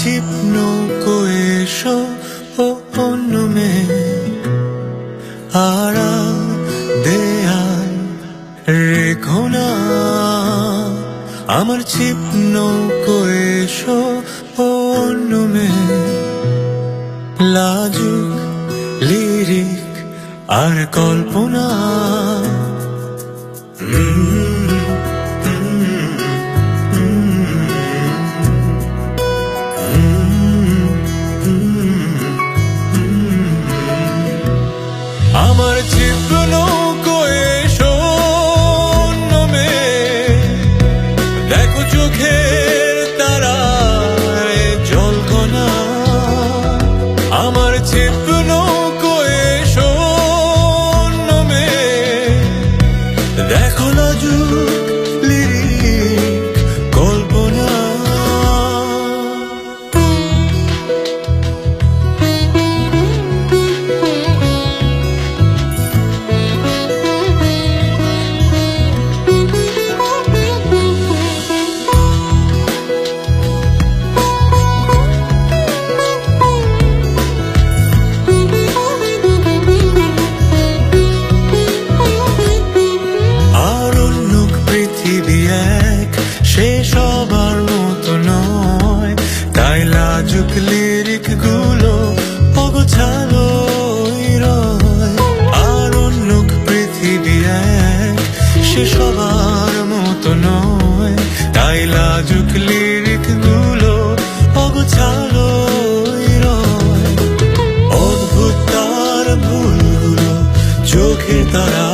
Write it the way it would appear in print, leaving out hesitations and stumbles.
ছিপ নৌকো এসো ও অন্য মেয়ে, আড়াল দেয়াল রেখো না। আমার ছিপ নৌকো এসো ও অন্য মেয়ে, লাজুক লিরিক আর কল্পনা। আমার ছিপ নৌকো এসো অন্য মেয়ে, দেখো চোখের তারায় জলকণা। আমার ছিপ নৌকো এসো অন্য মেয়ে, দেখো লাজুক লিরিক কল্পনা। সে সবার মতো নয়, তাই লাজুক লিরিক গুলো অগোছালো রয়। আর অন্য পৃথিবী এক, সে সবার মতো নয়, তাই লাজুক লিরিক গুলো অগোছালো রয়। অদ্ভুত তার ভুলগুলো চোখে তারা